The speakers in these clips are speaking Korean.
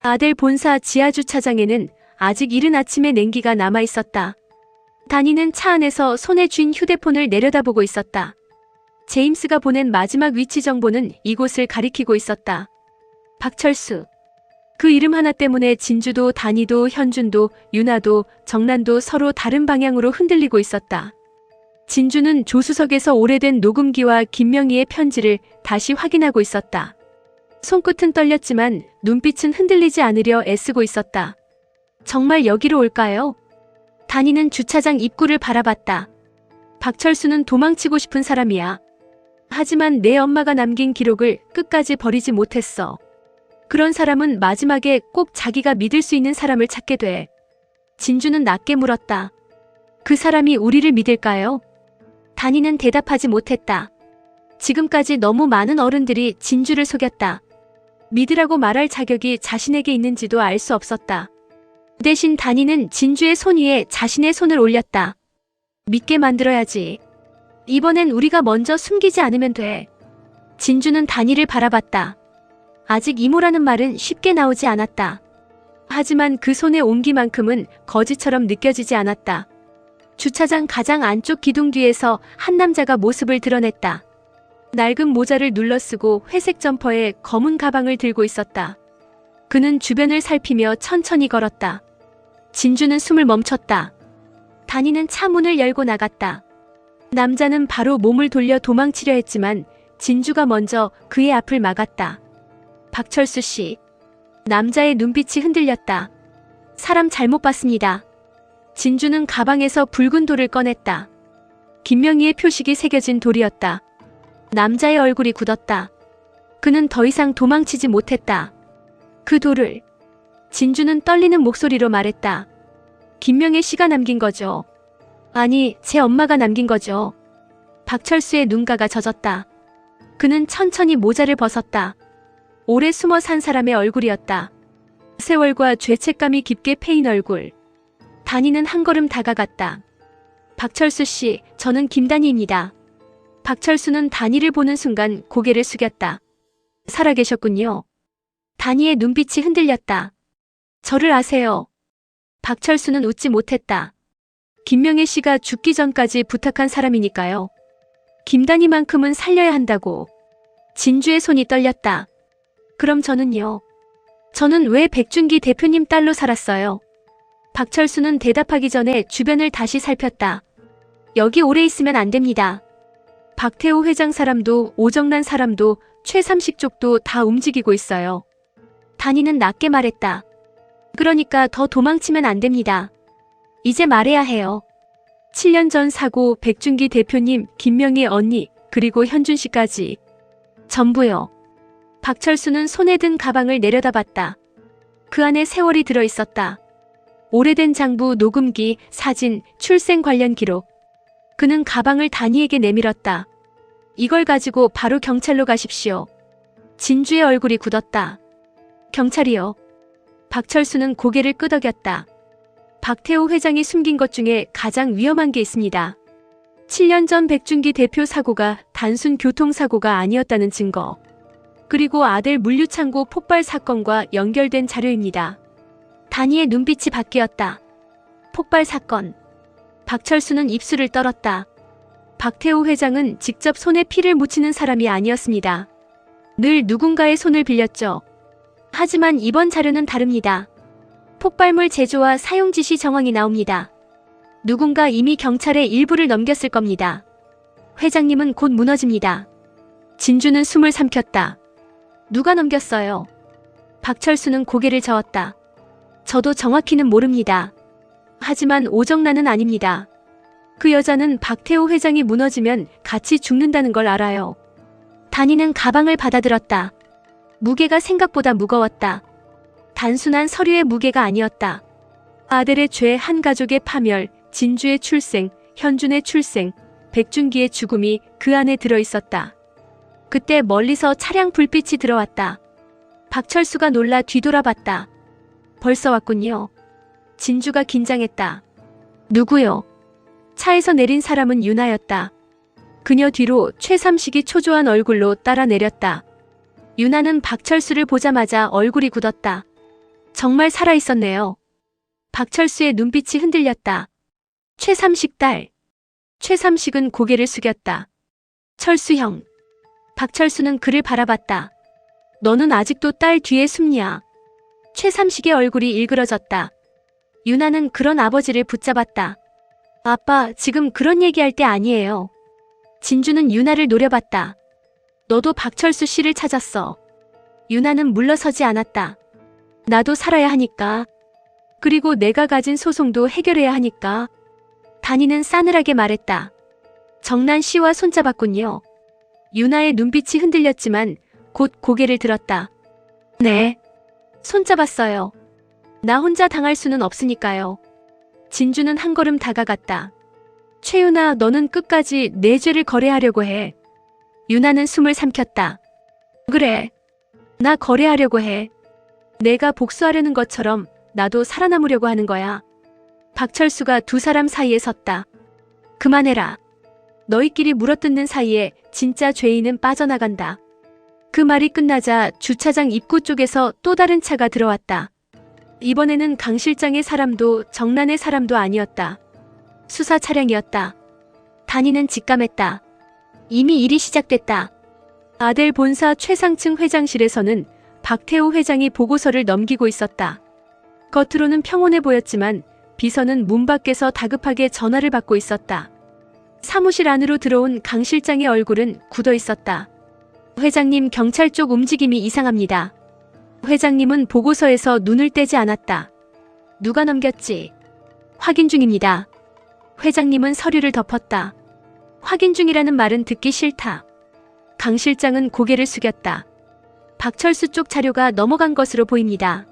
아델 본사 지하주차장에는 아직 이른 아침의 냉기가 남아 있었다. 다니는 차 안에서 손에 쥔 휴대폰을 내려다보고 있었다. 제임스가 보낸 마지막 위치 정보는 이곳을 가리키고 있었다. 박철수. 그 이름 하나 때문에 진주도 다니도 현준도 유나도 정란도 서로 다른 방향으로 흔들리고 있었다. 진주는 조수석에서 오래된 녹음기와 김명희의 편지를 다시 확인하고 있었다. 손끝은 떨렸지만 눈빛은 흔들리지 않으려 애쓰고 있었다. 정말 여기로 올까요? 다니는 주차장 입구를 바라봤다. 박철수는 도망치고 싶은 사람이야. 하지만 내 엄마가 남긴 기록을 끝까지 버리지 못했어. 그런 사람은 마지막에 꼭 자기가 믿을 수 있는 사람을 찾게 돼. 진주는 낮게 물었다. 그 사람이 우리를 믿을까요? 다니는 대답하지 못했다. 지금까지 너무 많은 어른들이 진주를 속였다. 믿으라고 말할 자격이 자신에게 있는지도 알 수 없었다. 대신 다니는 진주의 손 위에 자신의 손을 올렸다. 믿게 만들어야지. 이번엔 우리가 먼저 숨기지 않으면 돼. 진주는 다니를 바라봤다. 아직 이모라는 말은 쉽게 나오지 않았다. 하지만 그 손의 온기만큼은 거짓처럼 느껴지지 않았다. 주차장 가장 안쪽 기둥 뒤에서 한 남자가 모습을 드러냈다. 낡은 모자를 눌러쓰고 회색 점퍼에 검은 가방을 들고 있었다. 그는 주변을 살피며 천천히 걸었다. 진주는 숨을 멈췄다. 다니는 차 문을 열고 나갔다. 남자는 바로 몸을 돌려 도망치려 했지만 진주가 먼저 그의 앞을 막았다. 박철수 씨. 남자의 눈빛이 흔들렸다. 사람 잘못 봤습니다. 진주는 가방에서 붉은 돌을 꺼냈다. 김명희의 표식이 새겨진 돌이었다. 남자의 얼굴이 굳었다. 그는 더 이상 도망치지 못했다. 그 돌을. 진주는 떨리는 목소리로 말했다. 김명희 씨가 남긴 거죠. 아니, 제 엄마가 남긴 거죠. 박철수의 눈가가 젖었다. 그는 천천히 모자를 벗었다. 오래 숨어 산 사람의 얼굴이었다. 세월과 죄책감이 깊게 패인 얼굴. 다니는 한 걸음 다가갔다. 박철수 씨, 저는 김다니입니다. 박철수는 다니를 보는 순간 고개를 숙였다. 살아계셨군요. 다니의 눈빛이 흔들렸다. 저를 아세요? 박철수는 웃지 못했다. 김명희 씨가 죽기 전까지 부탁한 사람이니까요. 김다니만큼은 살려야 한다고. 진주의 손이 떨렸다. 그럼 저는요? 저는 왜 백준기 대표님 딸로 살았어요? 박철수는 대답하기 전에 주변을 다시 살폈다. 여기 오래 있으면 안 됩니다. 박태호 회장 사람도 오정란 사람도 최삼식 쪽도 다 움직이고 있어요. 다니는 낮게 말했다. 그러니까 더 도망치면 안 됩니다. 이제 말해야 해요. 7년 전 사고 백준기 대표님, 김명희 언니, 그리고 현준 씨까지. 전부요. 박철수는 손에 든 가방을 내려다봤다. 그 안에 세월이 들어있었다. 오래된 장부, 녹음기, 사진, 출생 관련 기록. 그는 가방을 다니에게 내밀었다. 이걸 가지고 바로 경찰로 가십시오. 진주의 얼굴이 굳었다. 경찰이요. 박철수는 고개를 끄덕였다. 박태호 회장이 숨긴 것 중에 가장 위험한 게 있습니다. 7년 전 백준기 대표 사고가 단순 교통사고가 아니었다는 증거. 그리고 아델 물류창고 폭발 사건과 연결된 자료입니다. 다니의 눈빛이 바뀌었다. 폭발 사건. 박철수는 입술을 떨었다. 박태호 회장은 직접 손에 피를 묻히는 사람이 아니었습니다. 늘 누군가의 손을 빌렸죠. 하지만 이번 자료는 다릅니다. 폭발물 제조와 사용 지시 정황이 나옵니다. 누군가 이미 경찰에 일부를 넘겼을 겁니다. 회장님은 곧 무너집니다. 진주는 숨을 삼켰다. 누가 넘겼어요? 박철수는 고개를 저었다. 저도 정확히는 모릅니다. 하지만 오정란은 아닙니다. 그 여자는 박태호 회장이 무너지면 같이 죽는다는 걸 알아요. 다니는 가방을 받아들었다. 무게가 생각보다 무거웠다. 단순한 서류의 무게가 아니었다. 아델의 죄, 한 가족의 파멸, 진주의 출생, 현준의 출생, 백준기의 죽음이 그 안에 들어있었다. 그때 멀리서 차량 불빛이 들어왔다. 박철수가 놀라 뒤돌아봤다. 벌써 왔군요. 진주가 긴장했다. 누구요? 차에서 내린 사람은 유나였다. 그녀 뒤로 최삼식이 초조한 얼굴로 따라 내렸다. 유나는 박철수를 보자마자 얼굴이 굳었다. 정말 살아있었네요. 박철수의 눈빛이 흔들렸다. 최삼식 딸. 최삼식은 고개를 숙였다. 철수 형. 박철수는 그를 바라봤다. 너는 아직도 딸 뒤에 숨냐? 최삼식의 얼굴이 일그러졌다. 유나는 그런 아버지를 붙잡았다. 아빠, 지금 그런 얘기할 때 아니에요. 진주는 유나를 노려봤다. 너도 박철수 씨를 찾았어. 유나는 물러서지 않았다. 나도 살아야 하니까. 그리고 내가 가진 소송도 해결해야 하니까. 단이는 싸늘하게 말했다. 정난 씨와 손잡았군요. 유나의 눈빛이 흔들렸지만 곧 고개를 들었다. 네. 손잡았어요. 나 혼자 당할 수는 없으니까요. 진주는 한 걸음 다가갔다. 최유나, 너는 끝까지 내 죄를 거래하려고 해. 유나는 숨을 삼켰다. 그래. 나 거래하려고 해. 내가 복수하려는 것처럼 나도 살아남으려고 하는 거야. 박철수가 두 사람 사이에 섰다. 그만해라. 너희끼리 물어뜯는 사이에 진짜 죄인은 빠져나간다. 그 말이 끝나자 주차장 입구 쪽에서 또 다른 차가 들어왔다. 이번에는 강 실장의 사람도 정난의 사람도 아니었다. 수사 차량이었다. 단이는 직감했다. 이미 일이 시작됐다. 아델 본사 최상층 회장실에서는 박태호 회장이 보고서를 넘기고 있었다. 겉으로는 평온해 보였지만 비서는 문 밖에서 다급하게 전화를 받고 있었다. 사무실 안으로 들어온 강 실장의 얼굴은 굳어 있었다. 회장님, 경찰 쪽 움직임이 이상합니다. 회장님은 보고서에서 눈을 떼지 않았다. 누가 넘겼지? 확인 중입니다. 회장님은 서류를 덮었다. 확인 중이라는 말은 듣기 싫다. 강 실장은 고개를 숙였다. 박철수 쪽 자료가 넘어간 것으로 보입니다.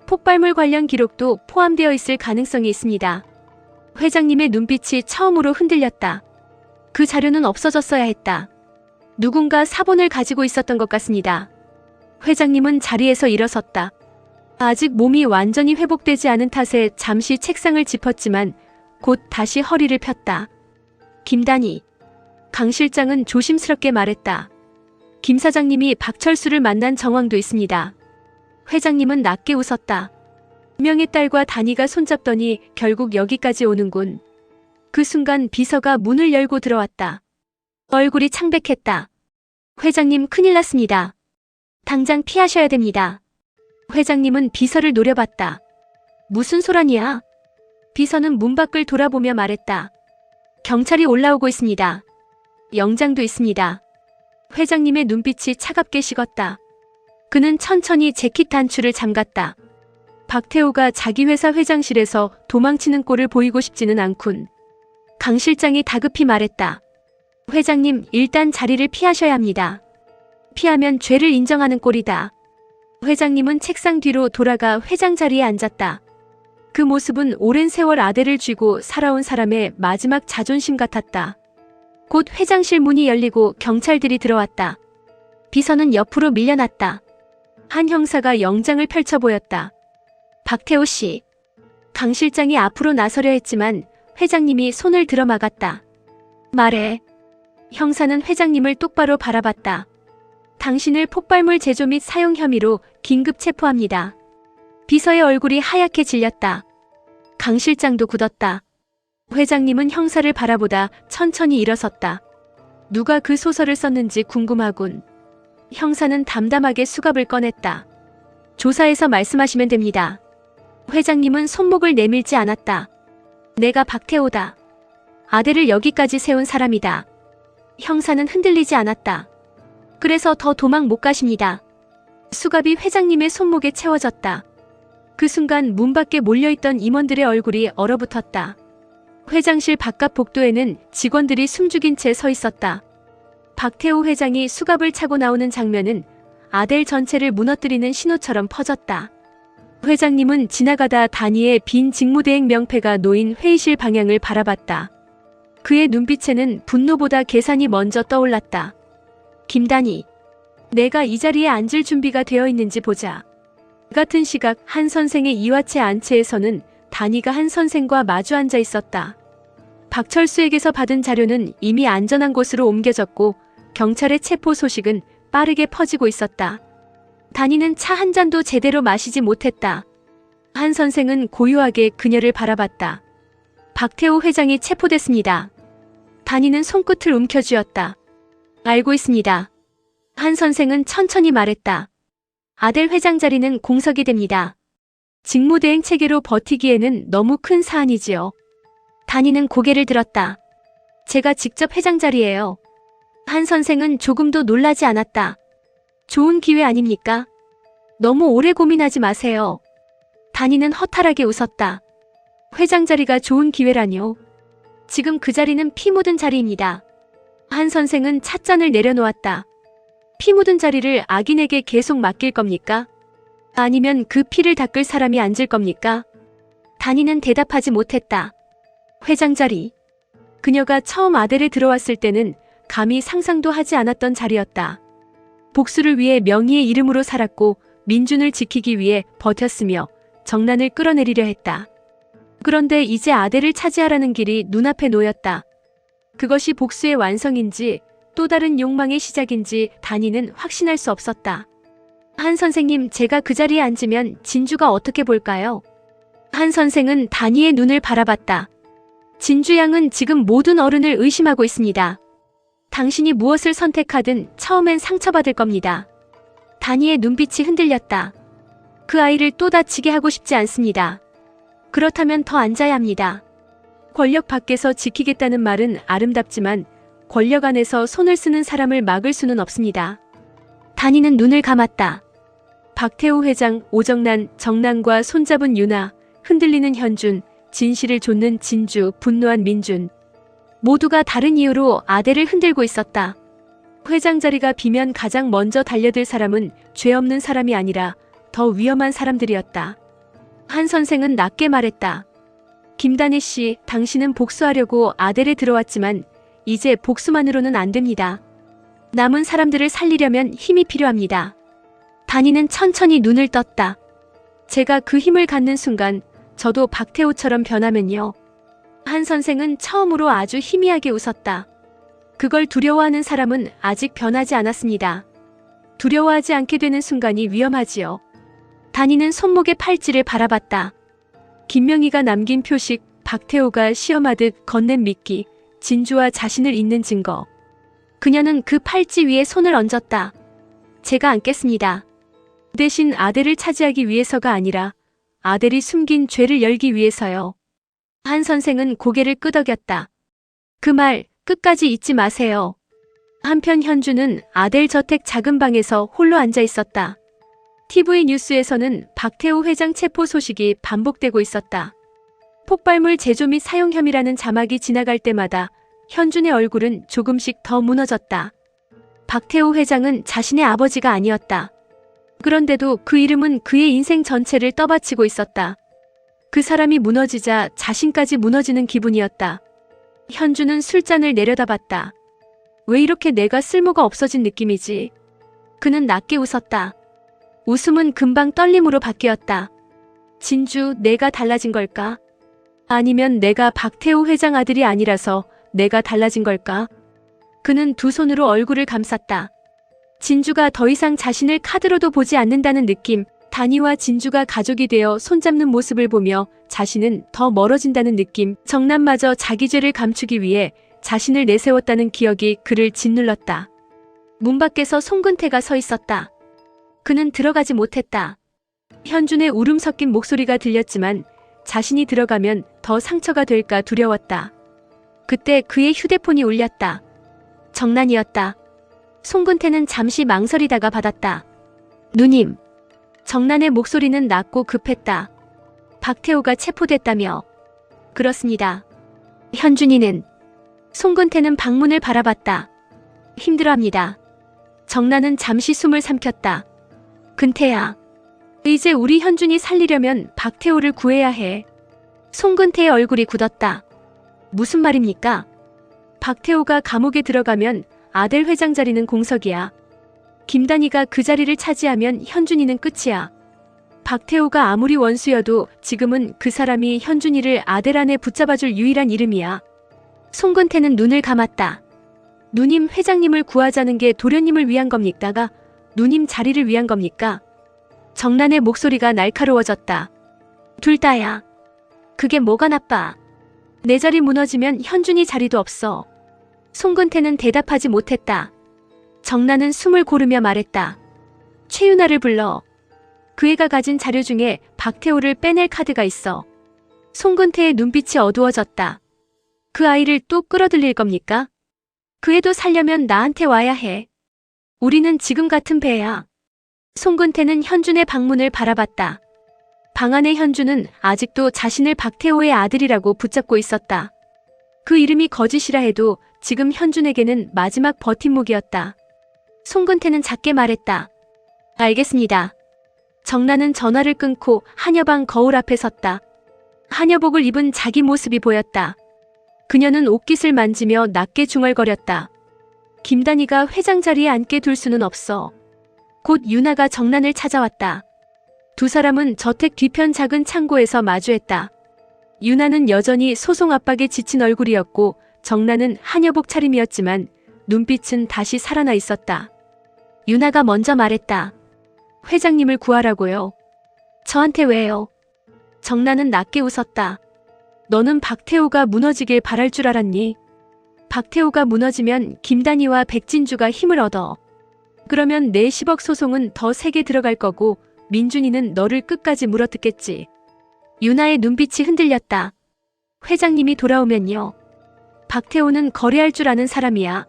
폭발물 관련 기록도 포함되어 있을 가능성이 있습니다. 회장님의 눈빛이 처음으로 흔들렸다. 그 자료는 없어졌어야 했다. 누군가 사본을 가지고 있었던 것 같습니다. 회장님은 자리에서 일어섰다. 아직 몸이 완전히 회복되지 않은 탓에 잠시 책상을 짚었지만 곧 다시 허리를 폈다. 김단희. 강 실장은 조심스럽게 말했다. 김 사장님이 박철수를 만난 정황도 있습니다. 회장님은 낮게 웃었다. 명의 딸과 단희가 손잡더니 결국 여기까지 오는군. 그 순간 비서가 문을 열고 들어왔다. 얼굴이 창백했다. 회장님, 큰일 났습니다. 당장 피하셔야 됩니다. 회장님은 비서를 노려봤다. 무슨 소란이야? 비서는 문 밖을 돌아보며 말했다. 경찰이 올라오고 있습니다. 영장도 있습니다. 회장님의 눈빛이 차갑게 식었다. 그는 천천히 재킷 단추를 잠갔다. 박태호가 자기 회사 회장실에서 도망치는 꼴을 보이고 싶지는 않군. 강 실장이 다급히 말했다. 회장님, 일단 자리를 피하셔야 합니다. 피하면 죄를 인정하는 꼴이다. 회장님은 책상 뒤로 돌아가 회장 자리에 앉았다. 그 모습은 오랜 세월 아들을 쥐고 살아온 사람의 마지막 자존심 같았다. 곧 회장실 문이 열리고 경찰들이 들어왔다. 비서는 옆으로 밀려났다. 한 형사가 영장을 펼쳐 보였다. 박태호 씨. 강 실장이 앞으로 나서려 했지만 회장님이 손을 들어 막았다. 말해. 형사는 회장님을 똑바로 바라봤다. 당신을 폭발물 제조 및 사용 혐의로 긴급 체포합니다. 비서의 얼굴이 하얗게 질렸다. 강 실장도 굳었다. 회장님은 형사를 바라보다 천천히 일어섰다. 누가 그 소설을 썼는지 궁금하군. 형사는 담담하게 수갑을 꺼냈다. 조사에서 말씀하시면 됩니다. 회장님은 손목을 내밀지 않았다. 내가 박태호다. 아들을 여기까지 세운 사람이다. 형사는 흔들리지 않았다. 그래서 더 도망 못 가십니다. 수갑이 회장님의 손목에 채워졌다. 그 순간 문 밖에 몰려있던 임원들의 얼굴이 얼어붙었다. 회장실 바깥 복도에는 직원들이 숨죽인 채 서 있었다. 박태호 회장이 수갑을 차고 나오는 장면은 아델 전체를 무너뜨리는 신호처럼 퍼졌다. 회장님은 지나가다 단위의 빈 직무대행 명패가 놓인 회의실 방향을 바라봤다. 그의 눈빛에는 분노보다 계산이 먼저 떠올랐다. 김단희, 내가 이 자리에 앉을 준비가 되어 있는지 보자. 같은 시각 한 선생의 이화채 안채에서는 단희가 한 선생과 마주 앉아 있었다. 박철수에게서 받은 자료는 이미 안전한 곳으로 옮겨졌고 경찰의 체포 소식은 빠르게 퍼지고 있었다. 단희는 차 한 잔도 제대로 마시지 못했다. 한 선생은 고요하게 그녀를 바라봤다. 박태호 회장이 체포됐습니다. 단이는 손끝을 움켜쥐었다. 알고 있습니다. 한 선생은 천천히 말했다. 아델 회장 자리는 공석이 됩니다. 직무대행 체계로 버티기에는 너무 큰 사안이지요. 단이는 고개를 들었다. 제가 직접 회장 자리예요. 한 선생은 조금도 놀라지 않았다. 좋은 기회 아닙니까? 너무 오래 고민하지 마세요. 단이는 허탈하게 웃었다. 회장 자리가 좋은 기회라뇨. 지금 그 자리는 피 묻은 자리입니다. 한 선생은 찻잔을 내려놓았다. 피 묻은 자리를 악인에게 계속 맡길 겁니까? 아니면 그 피를 닦을 사람이 앉을 겁니까? 단이는 대답하지 못했다. 회장 자리. 그녀가 처음 아델에 들어왔을 때는 감히 상상도 하지 않았던 자리였다. 복수를 위해 명의의 이름으로 살았고 민준을 지키기 위해 버텼으며 정난을 끌어내리려 했다. 그런데 이제 아델을 차지하라는 길이 눈앞에 놓였다. 그것이 복수의 완성인지 또 다른 욕망의 시작인지 단이는 확신할 수 없었다. 한 선생님, 제가 그 자리에 앉으면 진주가 어떻게 볼까요? 한 선생은 단이의 눈을 바라봤다. 진주 양은 지금 모든 어른을 의심하고 있습니다. 당신이 무엇을 선택하든 처음엔 상처받을 겁니다. 단이의 눈빛이 흔들렸다. 그 아이를 또 다치게 하고 싶지 않습니다. 그렇다면 더 앉아야 합니다. 권력 밖에서 지키겠다는 말은 아름답지만 권력 안에서 손을 쓰는 사람을 막을 수는 없습니다. 단이는 눈을 감았다. 박태호 회장, 오정난, 정난과 손잡은 유나, 흔들리는 현준, 진실을 좇는 진주, 분노한 민준. 모두가 다른 이유로 아델을 흔들고 있었다. 회장 자리가 비면 가장 먼저 달려들 사람은 죄 없는 사람이 아니라 더 위험한 사람들이었다. 한 선생은 낮게 말했다. 김단희 씨, 당신은 복수하려고 아델에 들어왔지만 이제 복수만으로는 안 됩니다. 남은 사람들을 살리려면 힘이 필요합니다. 단이는 천천히 눈을 떴다. 제가 그 힘을 갖는 순간 저도 박태호처럼 변하면요. 한 선생은 처음으로 아주 희미하게 웃었다. 그걸 두려워하는 사람은 아직 변하지 않았습니다. 두려워하지 않게 되는 순간이 위험하지요. 단이는 손목의 팔찌를 바라봤다. 김명희가 남긴 표식, 박태호가 시험하듯 건넨 미끼, 진주와 자신을 잇는 증거. 그녀는 그 팔찌 위에 손을 얹었다. 제가 안겠습니다. 대신 아델을 차지하기 위해서가 아니라 아델이 숨긴 죄를 열기 위해서요. 한 선생은 고개를 끄덕였다. 그 말 끝까지 잊지 마세요. 한편 현주는 아델 저택 작은 방에서 홀로 앉아 있었다. TV 뉴스에서는 박태호 회장 체포 소식이 반복되고 있었다. 폭발물 제조 및 사용 혐의라는 자막이 지나갈 때마다 현준의 얼굴은 조금씩 더 무너졌다. 박태호 회장은 자신의 아버지가 아니었다. 그런데도 그 이름은 그의 인생 전체를 떠받치고 있었다. 그 사람이 무너지자 자신까지 무너지는 기분이었다. 현주는 술잔을 내려다봤다. 왜 이렇게 내가 쓸모가 없어진 느낌이지? 그는 낮게 웃었다. 웃음은 금방 떨림으로 바뀌었다. 진주, 내가 달라진 걸까? 아니면 내가 박태호 회장 아들이 아니라서 내가 달라진 걸까? 그는 두 손으로 얼굴을 감쌌다. 진주가 더 이상 자신을 카드로도 보지 않는다는 느낌, 단이와 진주가 가족이 되어 손잡는 모습을 보며 자신은 더 멀어진다는 느낌, 정남마저 자기 죄를 감추기 위해 자신을 내세웠다는 기억이 그를 짓눌렀다. 문 밖에서 송근태가 서 있었다. 그는 들어가지 못했다. 현준의 울음 섞인 목소리가 들렸지만 자신이 들어가면 더 상처가 될까 두려웠다. 그때 그의 휴대폰이 울렸다. 정난이었다. 송근태는 잠시 망설이다가 받았다. 누님. 정난의 목소리는 낮고 급했다. 박태호가 체포됐다며. 그렇습니다. 현준이는. 송근태는 방문을 바라봤다. 힘들어합니다. 정난은 잠시 숨을 삼켰다. 근태야. 이제 우리 현준이 살리려면 박태호를 구해야 해. 송근태의 얼굴이 굳었다. 무슨 말입니까? 박태호가 감옥에 들어가면 아델 회장 자리는 공석이야. 김단희가 그 자리를 차지하면 현준이는 끝이야. 박태호가 아무리 원수여도 지금은 그 사람이 현준이를 아델 안에 붙잡아줄 유일한 이름이야. 송근태는 눈을 감았다. 누님, 회장님을 구하자는 게 도련님을 위한 겁니까? 누님 자리를 위한 겁니까? 정난의 목소리가 날카로워졌다. 둘 다야. 그게 뭐가 나빠. 내 자리 무너지면 현준이 자리도 없어. 송근태는 대답하지 못했다. 정나는 숨을 고르며 말했다. 최윤아를 불러. 그 애가 가진 자료 중에 박태호를 빼낼 카드가 있어. 송근태의 눈빛이 어두워졌다. 그 아이를 또 끌어들일 겁니까? 그 애도 살려면 나한테 와야 해. 우리는 지금 같은 배야. 송근태는 현준의 방문을 바라봤다. 방 안의 현준은 아직도 자신을 박태호의 아들이라고 붙잡고 있었다. 그 이름이 거짓이라 해도 지금 현준에게는 마지막 버팀목이었다. 송근태는 작게 말했다. 알겠습니다. 정나는 전화를 끊고 한여방 거울 앞에 섰다. 한여복을 입은 자기 모습이 보였다. 그녀는 옷깃을 만지며 낮게 중얼거렸다. 김단희가 회장 자리에 앉게 둘 수는 없어. 곧 유나가 정난을 찾아왔다. 두 사람은 저택 뒤편 작은 창고에서 마주했다. 유나는 여전히 소송 압박에 지친 얼굴이었고 정난은 한여복 차림이었지만 눈빛은 다시 살아나 있었다. 유나가 먼저 말했다. 회장님을 구하라고요. 저한테 왜요? 정난은 낮게 웃었다. 너는 박태호가 무너지길 바랄 줄 알았니? 박태호가 무너지면 김단희와 백진주가 힘을 얻어. 그러면 내 10억 소송은 더 세게 들어갈 거고 민준이는 너를 끝까지 물어뜯겠지. 유나의 눈빛이 흔들렸다. 회장님이 돌아오면요. 박태호는 거래할 줄 아는 사람이야.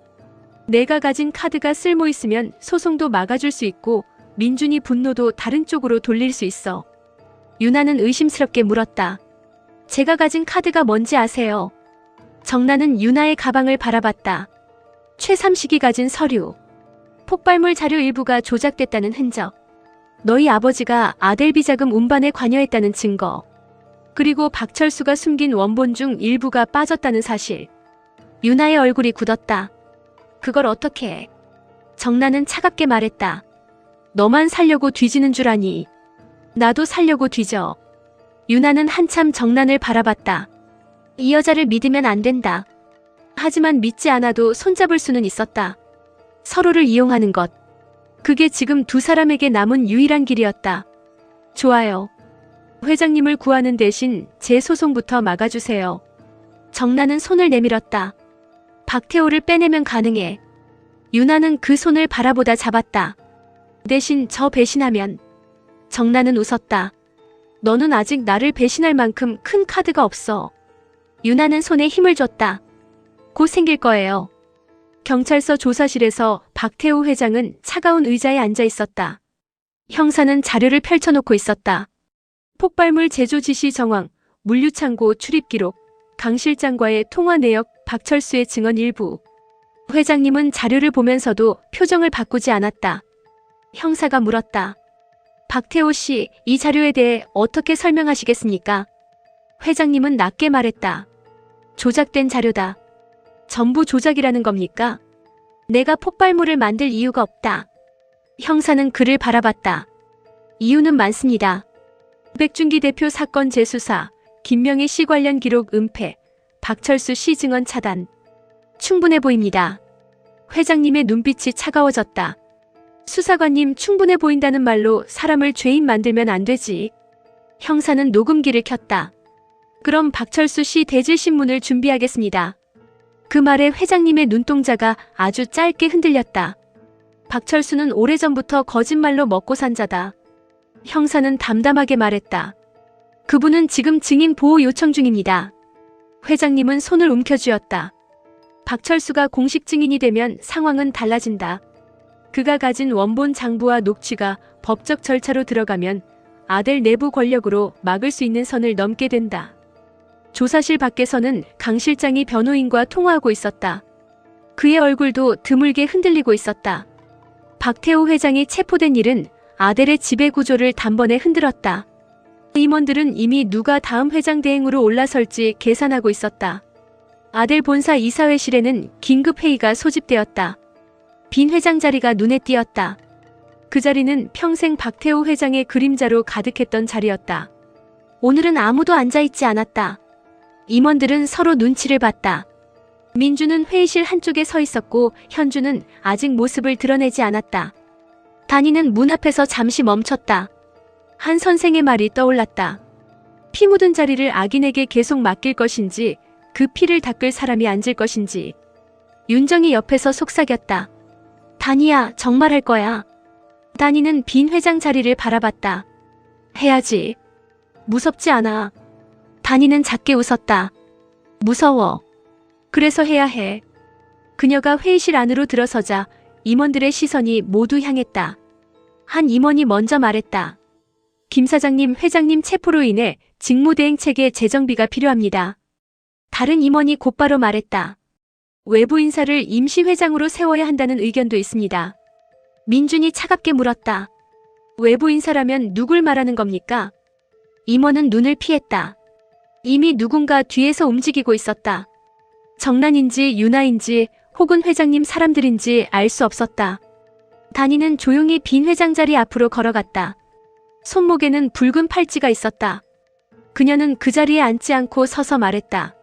내가 가진 카드가 쓸모 있으면 소송도 막아줄 수 있고 민준이 분노도 다른 쪽으로 돌릴 수 있어. 유나는 의심스럽게 물었다. 제가 가진 카드가 뭔지 아세요? 정나는 유나의 가방을 바라봤다. 최삼식이 가진 서류. 폭발물 자료 일부가 조작됐다는 흔적. 너희 아버지가 아델 비자금 운반에 관여했다는 증거. 그리고 박철수가 숨긴 원본 중 일부가 빠졌다는 사실. 유나의 얼굴이 굳었다. 그걸 어떻게 해? 정나는 차갑게 말했다. 너만 살려고 뒤지는 줄 아니. 나도 살려고 뒤져. 유나는 한참 정난을 바라봤다. 이 여자를 믿으면 안 된다. 하지만 믿지 않아도 손잡을 수는 있었다. 서로를 이용하는 것. 그게 지금 두 사람에게 남은 유일한 길이었다. 좋아요. 회장님을 구하는 대신 제 소송부터 막아주세요. 정나는 손을 내밀었다. 박태호를 빼내면 가능해. 유나는 그 손을 바라보다 잡았다. 대신 저 배신하면. 정나는 웃었다. 너는 아직 나를 배신할 만큼 큰 카드가 없어. 유나는 손에 힘을 줬다. 곧 생길 거예요. 경찰서 조사실에서 박태호 회장은 차가운 의자에 앉아 있었다. 형사는 자료를 펼쳐놓고 있었다. 폭발물 제조 지시 정황, 물류창고 출입 기록, 강 실장과의 통화 내역, 박철수의 증언 일부. 회장님은 자료를 보면서도 표정을 바꾸지 않았다. 형사가 물었다. 박태호 씨, 이 자료에 대해 어떻게 설명하시겠습니까? 회장님은 낮게 말했다. 조작된 자료다. 전부 조작이라는 겁니까? 내가 폭발물을 만들 이유가 없다. 형사는 그를 바라봤다. 이유는 많습니다. 백준기 대표 사건 재수사, 김명희 씨 관련 기록 은폐, 박철수 씨 증언 차단. 충분해 보입니다. 회장님의 눈빛이 차가워졌다. 수사관님, 충분해 보인다는 말로 사람을 죄인 만들면 안 되지. 형사는 녹음기를 켰다. 그럼 박철수 씨 대질 신문을 준비하겠습니다. 그 말에 회장님의 눈동자가 아주 짧게 흔들렸다. 박철수는 오래전부터 거짓말로 먹고 산 자다. 형사는 담담하게 말했다. 그분은 지금 증인 보호 요청 중입니다. 회장님은 손을 움켜쥐었다. 박철수가 공식 증인이 되면 상황은 달라진다. 그가 가진 원본 장부와 녹취가 법적 절차로 들어가면 아델 내부 권력으로 막을 수 있는 선을 넘게 된다. 조사실 밖에서는 강 실장이 변호인과 통화하고 있었다. 그의 얼굴도 드물게 흔들리고 있었다. 박태호 회장이 체포된 일은 아델의 지배 구조를 단번에 흔들었다. 임원들은 이미 누가 다음 회장 대행으로 올라설지 계산하고 있었다. 아델 본사 이사회실에는 긴급회의가 소집되었다. 빈 회장 자리가 눈에 띄었다. 그 자리는 평생 박태호 회장의 그림자로 가득했던 자리였다. 오늘은 아무도 앉아있지 않았다. 임원들은 서로 눈치를 봤다. 민주는 회의실 한쪽에 서 있었고 현주는 아직 모습을 드러내지 않았다. 단희는 문 앞에서 잠시 멈췄다. 한 선생의 말이 떠올랐다. 피 묻은 자리를 악인에게 계속 맡길 것인지 그 피를 닦을 사람이 앉을 것인지. 윤정이 옆에서 속삭였다. 다니야, 정말 할 거야. 다니는 빈 회장 자리를 바라봤다. 해야지. 무섭지 않아. 다니는 작게 웃었다. 무서워. 그래서 해야 해. 그녀가 회의실 안으로 들어서자 임원들의 시선이 모두 향했다. 한 임원이 먼저 말했다. 김 사장님, 회장님 체포로 인해 직무대행책에 재정비가 필요합니다. 다른 임원이 곧바로 말했다. 외부 인사를 임시회장으로 세워야 한다는 의견도 있습니다. 민준이 차갑게 물었다. 외부 인사라면 누굴 말하는 겁니까? 임원은 눈을 피했다. 이미 누군가 뒤에서 움직이고 있었다. 정란인지 윤아인지 혹은 회장님 사람들인지 알 수 없었다. 다니는 조용히 빈 회장 자리 앞으로 걸어갔다. 손목에는 붉은 팔찌가 있었다. 그녀는 그 자리에 앉지 않고 서서 말했다.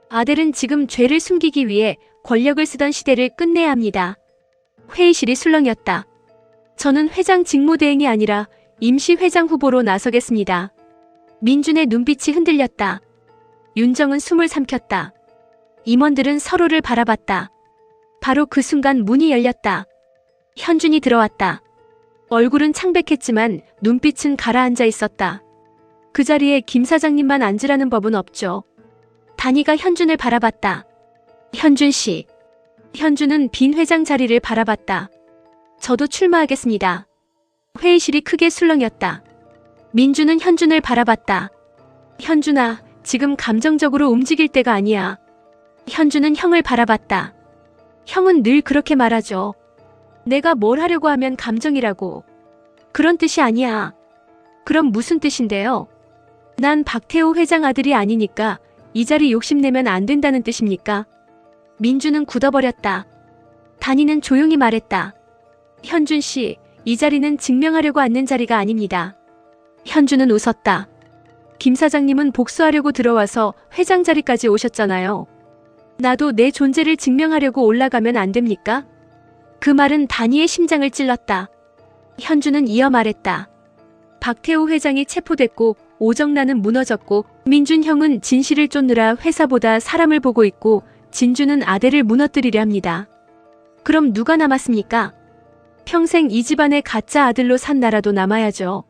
아델은 지금 죄를 숨기기 위해 권력을 쓰던 시대를 끝내야 합니다. 회의실이 술렁였다. 저는 회장 직무대행이 아니라 임시회장 후보로 나서겠습니다. 민준의 눈빛이 흔들렸다. 윤정은 숨을 삼켰다. 임원들은 서로를 바라봤다. 바로 그 순간 문이 열렸다. 현준이 들어왔다. 얼굴은 창백했지만 눈빛은 가라앉아 있었다. 그 자리에 김 사장님만 앉으라는 법은 없죠. 다니가 현준을 바라봤다. 현준 씨. 현준은 빈 회장 자리를 바라봤다. 저도 출마하겠습니다. 회의실이 크게 술렁였다. 민준은 현준을 바라봤다. 현준아, 지금 감정적으로 움직일 때가 아니야. 현준은 형을 바라봤다. 형은 늘 그렇게 말하죠. 내가 뭘 하려고 하면 감정이라고. 그런 뜻이 아니야. 그럼 무슨 뜻인데요? 난 박태호 회장 아들이 아니니까 이 자리 욕심내면 안 된다는 뜻입니까? 민준은 굳어버렸다. 다니는 조용히 말했다. 현준 씨, 이 자리는 증명하려고 앉는 자리가 아닙니다. 현준은 웃었다. 김 사장님은 복수하려고 들어와서 회장 자리까지 오셨잖아요. 나도 내 존재를 증명하려고 올라가면 안 됩니까? 그 말은 다니의 심장을 찔렀다. 현준은 이어 말했다. 박태호 회장이 체포됐고 오정란은 무너졌고 민준 형은 진실을 쫓느라 회사보다 사람을 보고 있고 진주는 아델을 무너뜨리려 합니다. 그럼 누가 남았습니까? 평생 이 집안의 가짜 아들로 산 나라도 남아야죠.